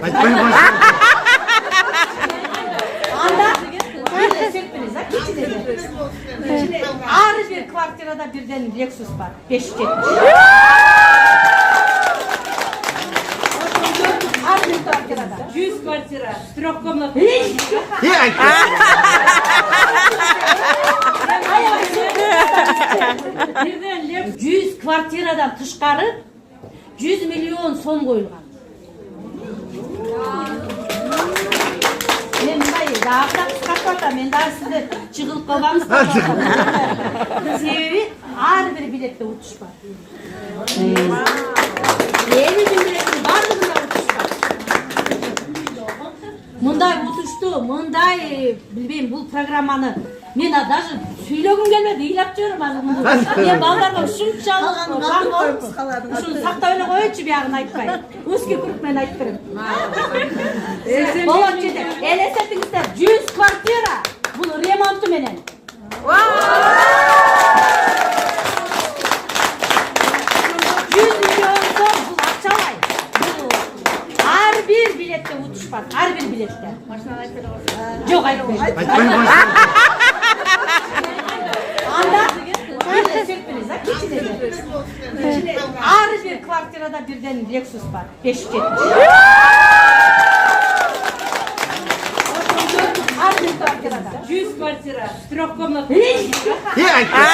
Айтпай қойсын. Анда серпiniz ha keçileri. Ağrı bir kvartirada birden Lexus var. 570. Ağrı bir kvartirada. 100 kvartira, 3 komnat. Ye айтпай. Birden Lexus. 100 kvartiradan tışqarı 100 milyon son koyulgan. Men mындай дагы кыскартып атам. Мен дагы сизди чыгылып калбаңыз. Себеби ар бир билетте утуш бар. 50 bin билеттин баардыгында утуш бар. Мындай утушту, мындай билбейм бул программаны мен даже сүйлөгүм келмеди, ыйлап жиберем азыр муну. Мен балдарга ушунчалык ушуну сактап эле коечу, биягын айтпай. Узкий круг менен айтып берем. Болот жерде элестетиңиздер, 100 квартира бул ремонту менен. 100 миллион сом бул акчалай. Ар бир билетте утуш бар, ар бир билетте. Жок, айтпайм. Айтпай қойсын. Анда серпiniz ha keçileri. Ağrı bir kvartirada birden Lexus var. 570. Ağrı bir kvartirada. 100 kvartira, 3 komnat. Ye айтпай.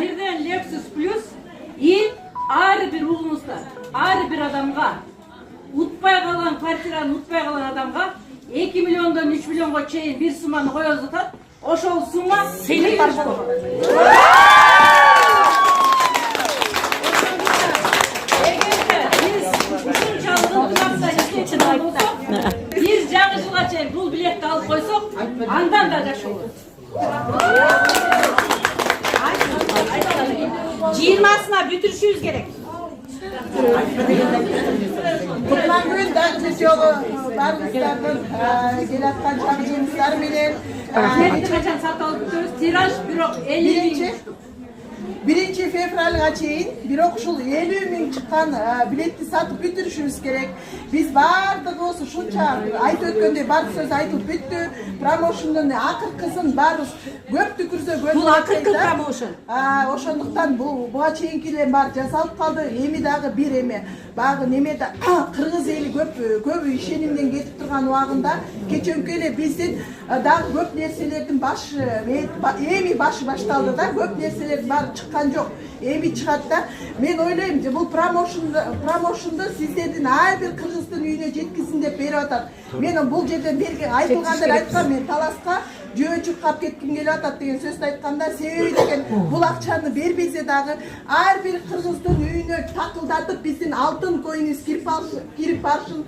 Birden Lexus Plus и ар бир угунузда, ар бир адамга утпай калган квартираны утпай калган адамга 2 миллиондон 3 миллионго чейин бир сумманы коёбуз атат. Ошол сумма Сыйлык бар болот. Эгерде биз ушунчалык ынтымакта иштечү болсок, биз жаңы жылга чейин бул билетти алып койсок, андан да жакшы болот. 20'sına бүтүрүшүбүз керек. Kutlan gün dağıtış yolu barımızlardan gelatkan çağcımızlar bilen Билетти качан сатып алып бүтөбүз? Тираж бирок 50 000. 1 fevralga чейин бирок ушул 50 000 чыккан билетти сатып бүтүрүшүбүз керек. Биз баардыгыбыз ушунча айтып өткөндөй бар сөз айтылып бүттү. Промоушндун акыркысын баарыбыз көп түкүрсө Бул акыркы промоушн. Ошондуктан буга чейинкилер бар жасалып калды. Эми дагы бир эме багы немеде кыргыз эли көп ишенимден кетип турган убагында кечөнкү эле биздин дагы көп нерселердин эми башы башталды да, көп нерселер бар чыккан жок. Эми чыгат да. Мен ойлойм, бул промоушнду сиздердин ар бир кыргыздын үйүнө жеткизин деп берип атат. Мен бул жерден берген айтылгандар айткам, мен таласка жөөчүп калып кетким келип атат деген сөздү айтканда, себеби деген бул акчаны бербесе дагы ар бир кыргыздын үйүнө такылдатып биздин алтын коюнубуз кирип барышын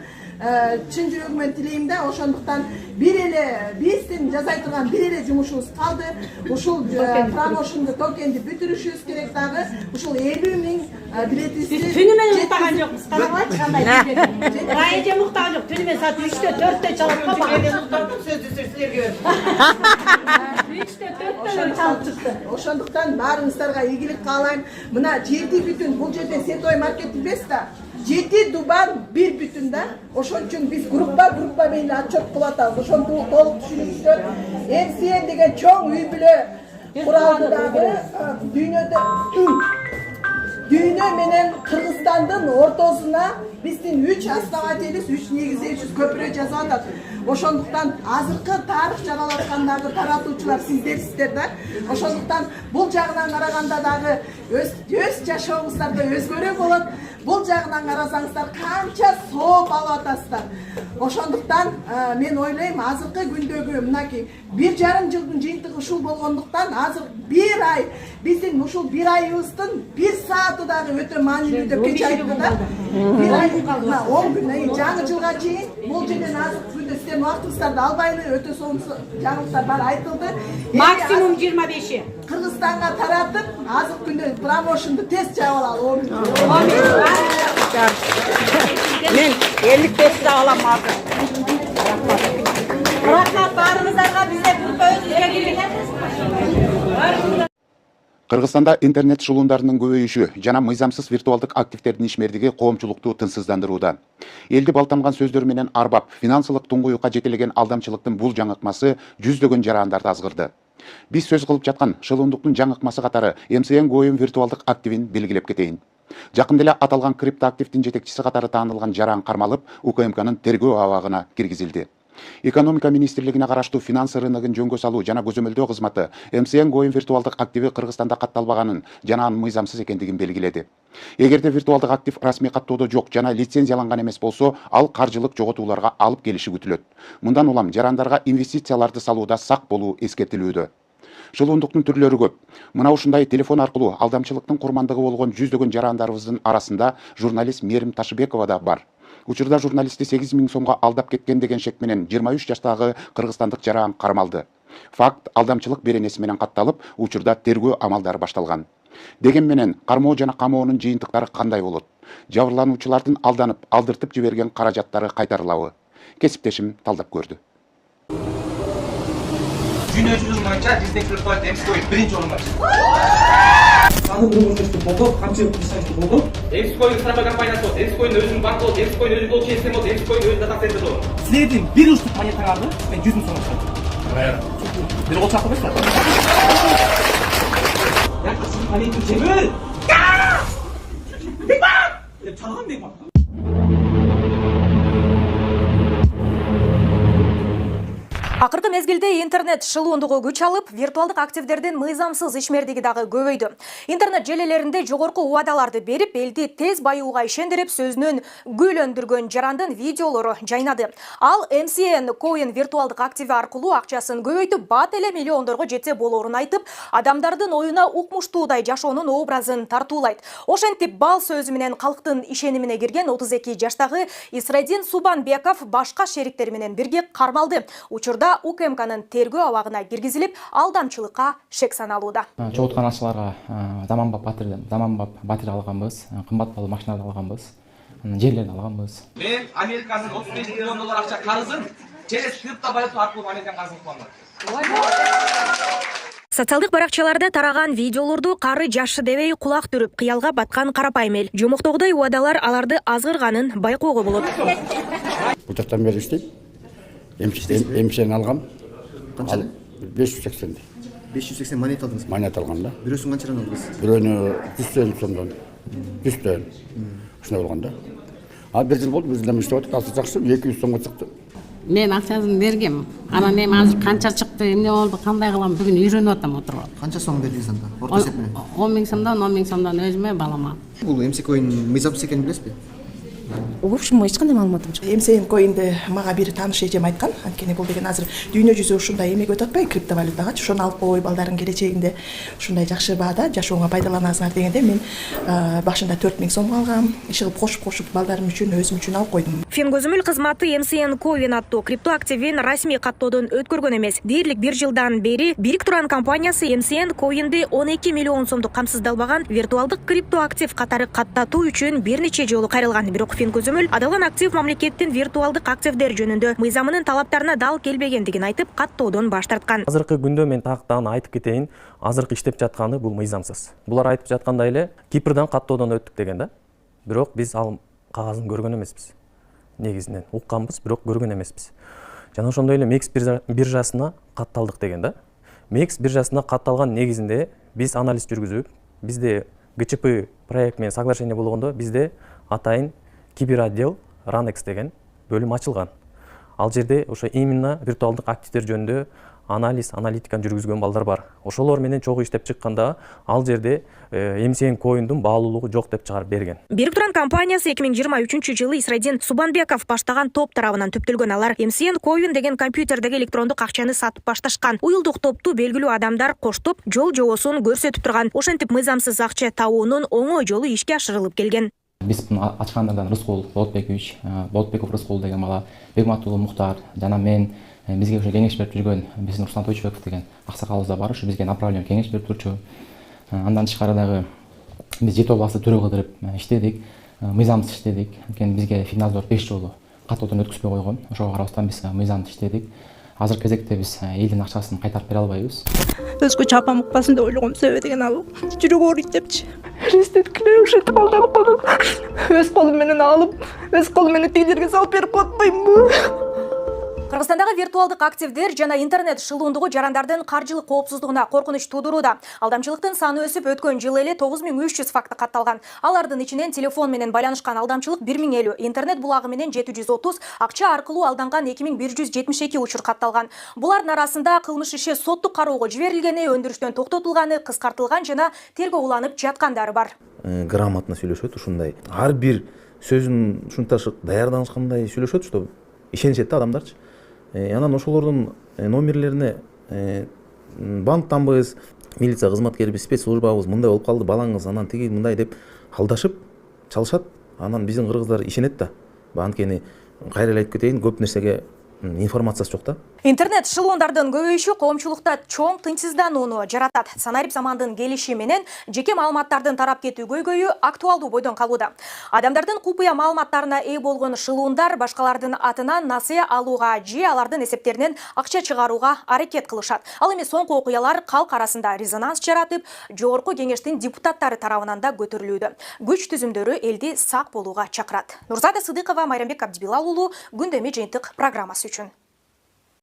чын жүрөгүмөн тилейм да. Ошондуктан бир эле биздин жасай турган бир эле жумушубуз калды. Ушул промоушнду токенди бүтүрүшүбүз керек дагы. Ушул 50 000 билетибизди Biz tünü men muhtagan jokmuz. Kanalачы кандай билет. Райже muhtagan жок. Tünü men саат 3'te 4'te çalıp kapadım. 3'te 4'te çalıp çıktı. Ошондуктан баарыңыздарга ийгилик каалайм. Мына жерди бүтүн, бул жерде Сетой маркет эмес да. 7 дубан бир бүтүн да. Ошон үчүн биз группа менен отчет кылып атабыз. Ошону толук түшүнүңүздөр. МСН деген чоң үй бүлө куралдагы дүйнө менен Кыргызстандын ортосуна биздин 3 основателибиз, 3 негиздөөчүбүз көпүрө жазып атат. Ошондуктан азыркы тарых жаралаткандагы таратуучулар сиздерсиздер да. Ошондуктан бул жагынан караганда дагы өз жашооңуздарда өзгөрө болот. Бул жагынан карасаңыздар канча сооп алып атасыздар. Ошондуктан мен ойлойм, азыркы күндөгү мынакей 1,5 жылдын жыйынтыгы ушул болгондуктан азыр 1 ай биздин ушул 1 айыбыздын 1 сааты дагы өтө маанилүү деп кече айтты да. 1 ай 10 күн жаңы жылга чейин бул жерден азыркы күндө сиздердин убактыңыздарды албайлы, өтө сонун жаңылыктар бар айтылды. Максимум 25'i. Кыргызстанга таратып, азыркы күндө промоушнду тез чаап алалы. Men 55'de alamadım. Rahmat, barınızlarga bize gruppa özüge girdiler. Кыргызстанда интернет шылуундарынын көбөйүшү жана мыйзамсыз виртуалдык активдердин ишмердиги коомчулукту тынчсыздандырууда. Элди балтамган сөздөр менен арбап, финансылык туңгуюкка жетелеген алдамчылыктын бул жаңыкмасы жүздөгөн жарандарды азгырды. Биз сөз кылып жаткан шылуундуктун жаңыкмасы катары MCN Coin виртуалдык активин белгилеп кетейин. Жакында эле аталган криптоактивдин жетекчиси катары таанылган жаран кармалып, УКМКнын тергөө абагына киргизилди. Экономика министрлигине караштуу финансы рыногун жөнгө салуу жана көзөмөлдөө кызматы MCN Coin виртуалдык активи Кыргызстанда катталбаганын жана анын мыйзамсыз экендигин белгиледи. Эгерде виртуалдык актив расмий каттоодо жок жана лицензияланган эмес болсо, ал каржылык жоготууларга алып келиши күтүлөт. Мындан улам жарандарга инвестицияларды салууда сак болуу эскертилүүдө. Шылуундуктун түрлөрү көп. Мына ушундай телефон аркылуу алдамчылыктын курмандыгы болгон жүздөгөн жарандарыбыздын арасында журналист Мерим Ташыбекова да бар. Учурда журналистти 8 000 сомго алдап кеткен деген шек менен 23 жаштагы кыргызстандык жаран кармалды. Факт алдамчылык беренеси менен катталып, учурда тергөө амалдары башталган. Деген менен кармоо жана камоонун жыйынтыктары кандай болот? Жабырлануучулардын алданып, алдыртып жиберген каражаттары кайтарылабы? Кесиптешим талдап көрдү. Dünya çözüm boyunca bizde kriptovalyuta MC Coin birinci orunda. Sağlık durumunda oldu, kamçılık bir oldu. MC Coin sırama kampanyası oldu. MC Coin'in özünün bankı oldu. MC Coin'in özünün blockchain sistemi oldu. MC Coin'in özünün data center oldu. Sizlerin bir uçluk manyetten aldı ve 100 bin sonuçta. Hayır. Bir o çarpı mesela. Yaklaşık aleyküm Cemil. Big Bang! Çalalım Big Bang. Акыркы мезгилде интернет шылуундугу күч алып, виртуалдык активдердин мыйзамсыз ишмердиги дагы көбөйдү. Интернет желелеринде жогорку убадаларды берип, элди тез байууга ишендирип, сөзүнөн гүлөндүргөн жарандын видеолору жайнады. Ал MCN Coin виртуалдык активи аркылуу акчасын көбөйтүп, бат эле миллиондорго жете болоорун айтып, адамдардын оюна укмуштуудай жашоонун образын тартуулайт. Ошентип бал сөзү менен калктын ишенимине кирген 32 жаштагы Исредин Субанбеков башка шериктери менен бирге кармалды. Учурда УКМКнын тергөө абагына киргизилип, алдамчылыкка шек саналууда. Чогулткан акчаларга заманбап батарея алганбыз, кымбат баалуу машиналарды алганбыз, жерлерди алганбыз. Мен Американын 35 миллион доллар акча карызын через криптовалюта аркылуу Американга карызын кылам. Социалдык баракчаларда тараган видеолорду кары жашы дебей кулак түрүп, кыялга баткан карапайым эл. Жомоктогудай убадалар аларды азгырганын байкоого болот. Бул жактан бери иштейт. MCN алгам. Канча? 580. 580 монет алдыңыз. Монет алгам да. Бирөөсүн канчадан алдыңыз? Бирөөнү 100 сомдон. 100 төн. Ушундай болгондо. Ал бир жыл болду, биз дем иштеп атып, азыр жакшы 200 сомго чыкты. Мен акчасын бергем. Анан эми азыр канча чыкты, эмне болду, кандай кылам, бүгүн үйрөнүп атам отуруп. Канча сом бердиңиз анда? Орто эсеп менен. 10 000 сомдон, 10 000 сомдон өзүмө, балама. Бул MC Coin мыйзамсыз экенин билесизби? В общем, эч кандай маалыматым жок. MCN Coin'ди мага бир тааныш эжем айткан. Анткени бул деген азыр дүйнө жүзү ушундай эмеге өтүп атпайбы, криптовалютагачы. Ошону алып койбой балдардын келечегинде ушундай жакшы баада жашооңо пайдаланасыңар дегенде мен башында 4 000 сомго алгам. Иш кылып кошуп балдарым үчүн, өзүм үчүн алып койдум. Фингөзөмөл кызматы MCN Coin аттуу криптоактивин расмий каттоодон өткөргөн эмес. Дээрлик 1 жылдан бери бирик туран компаниясы MCN Coin'ди 12 миллион сомдук камсыздалбаган виртуалдык криптоактив катары каттатуу үчүн бир нече жолу кайрылган. Бирок Фингөзөмөл адалган актив мамлекеттин виртуалдык активдер жөнүндө мыйзамынын талаптарына дал келбегендигин айтып, каттоодон баш тарткан. Азыркы күндө мен тактан айтып кетейин, азыркы иштеп жатканы бул мыйзамсыз. Булар айтып жаткандай эле Кипрден каттоодон өттүк деген да. Бирок биз ал кагазын көргөн эмеспиз. Негизинен укканбыз, бирок көргөн эмеспиз. Жана ошондой эле MEX биржасына катталдык деген да. MEX биржасына катталган негизинде биз анализ жүргүзүп, бизде ГЧП проект менен соглашение болгондо бизде атайын киберотдел Ranex деген бөлүм ачылган. Ал жерде ошо именно виртуалдык активдер жөнүндө аналитиканы жүргүзгөн балдар бар. Ошолор менен чогуу иштеп чыкканда ал жерде MCN Coin'дун баалуулугу жок деп чыгарып берген. Бирик туран компаниясы 2023-жылы Исредин Субанбеков баштаган топ тарабынан түптөлгөн. Алар MCN Coin деген компьютердеги электрондук акчаны сатып башташкан. Уюлдук топту белгилүү адамдар коштоп, жол жобосун көрсөтүп турган. Ошентип мыйзамсыз акча табуунун оңой жолу ишке ашырылып келген. Биз ачкандардан Рыскул Болотбеков Рыскул деген бала, Бегмат уулу Мухтар жана мен бизге ошо кеңеш берип жүргөн биздин Руслан Тойчубеков деген аксакалыбыз да бар, ошо бизге направление кеңеш берип турчу. Андан тышкары дагы биз жети областы төрө кылдырып иштедик, мыйзамсыз иштедик. Анткени бизге Финнадзор 5 жолу каттоодон өткүзбөй койгон. Ошого карабастан биз мыйзамсыз иштедик. азыркы кезекте биз элдин акчасын кайтарып бере албайбыз. Өзгөчө апам укпасын деп ойлогом себеби деген ал жүрөгү ооруйт депчи. Эстеткилер ушинтип алданып калдым. Өз колум менен алып, өз колум менен тигилерге салып берип атпаймынбы? Кыргызстандагы виртуалдык активдер жана интернет шылуундугу жарандардын каржылык коопсуздугуна коркунуч туудурууда. Алдамчылыктын саны өсүп, өткөн жылы эле 9300 факты катталган. Алардын ичинен телефон менен байланышкан алдамчылык 1050, интернет булагы менен 730, акча аркылуу алданган 2172 учур катталган. Булардын арасында кылмыш иши соттук кароого жиберилгени, өндүрүштөн токтотулганы, кыскартылган жана тергөө уланып жаткандары бар. Грамотно сүйлөшөт, ушундай. Ар бир сөзүн ушунташык даярданышкандай сүйлөшөт, что ишенишет да адамдарчы. Анан ошолордун номерлерине банктанбыз, милиция кызматкерибиз, спецслужбабыз мындай болуп калды, балаңыз анан тиги мындай деп алдашып чалышат. Анан биздин кыргыздар ишенет да. Анткени кайра эле айтып кетейин, көп нерсеге информациясы жок да. Интернет шылуундардын көбөйүшү коомчулукта чоң тынчсызданууну жаратат. Санарип замандын келиши менен жеке маалыматтардын тарап кетүү көйгөйү актуалдуу бойдон калууда. Адамдардын купуя маалыматтарына ээ болгон шылуундар башкалардын атынан насыя алууга же алардын эсептеринен акча чыгарууга аракет кылышат. Ал эми соңку окуялар калк арасында резонанс жаратып, жогорку кеңештин депутаттары тарабынан да көтөрүлүүдө. Күч түзүмдөрү элди сак болууга чакырат. Нурзада Сыдыкова, Майрамбек Абдибилал уулу, Күндөмү жыйынтык программасы үчүн.